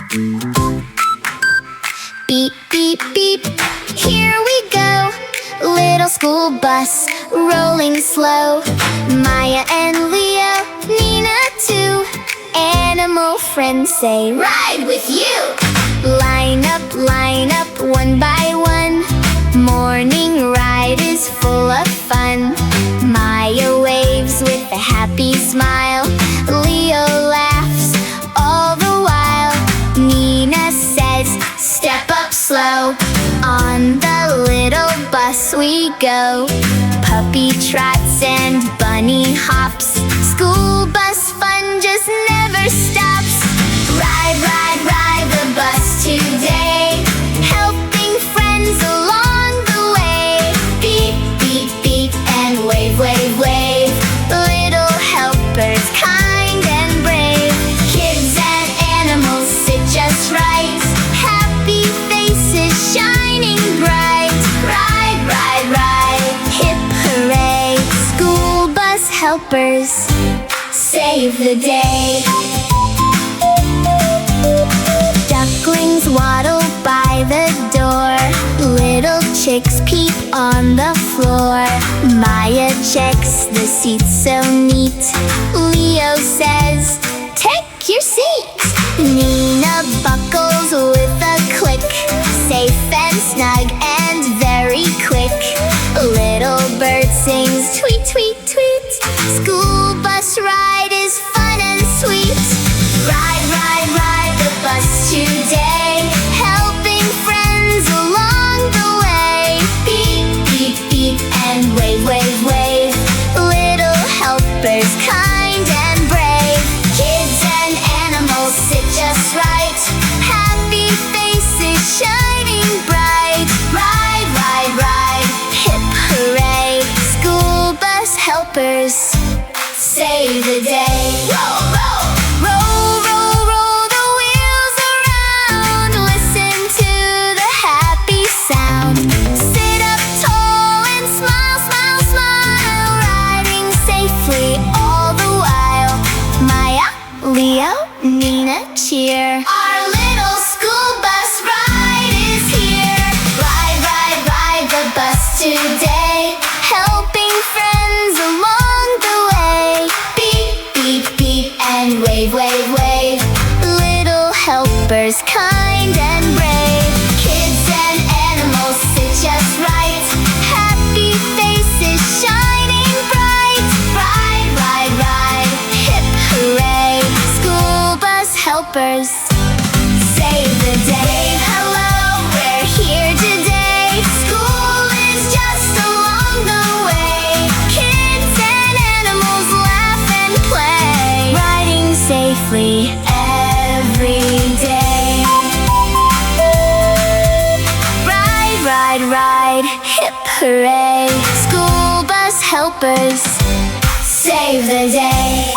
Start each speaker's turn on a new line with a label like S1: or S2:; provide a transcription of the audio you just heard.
S1: Beep, beep, beep, here we go. Little school bus, rolling slow. Maya and Leo, Nina too. Animal friends say, ride with you. Line up, one by one. Morning ride is full of fun. Maya waves with a happy smile. Leo laughs all the while. Nina says, step up slow. On the little bus we go. Puppy trots and bunny hops. School bus fun just never stops. Ride, ride, ride the bus today, helping friends along the way. Beep, beep, beep, and wave, wave, wave. Little helpers, kind and brave. Kids and animals sit just right. Happy faces shining bright. Ride, ride, ride, hip hooray. School bus helpers save the day. Ducklings waddle by the door. Little chicks peep on the floor. Maya checks the seats so neat. Leo says, take your seat. Nina buckles with a click. Safe and snug and very quick. Little bird sings tweet, tweet, tweet. School bus ride is fun and sweet. Ride, ride, ride the bus today, helping friends along the way. Beep, beep, beep, and wave, wave, wave. Little helpers, kind and brave. Kids and animals sit just right. Happy faces shining bright. Ride, ride, ride, hip hooray. School bus helpers save the day. Roll, roll, roll, roll, roll the wheels around. Listen to the happy sound. Sit up tall and smile, smile, smile. Riding safely all the while. Maya, Leo, Nina cheer. Our little school bus ride is here. Ride, ride, ride the bus today, helping friends along the way. Beep, beep, beep, and wave, wave, wave. Little helpers, kind and brave. Kids and animals sit just right. Happy faces shining bright. Ride, ride, ride, hip hooray. School bus helpers save the day. Hello, we're here today. School is just along the way. Kids and animals laugh and play. Riding safely every day. Ride, ride, ride, hip hooray. School bus helpers save the day.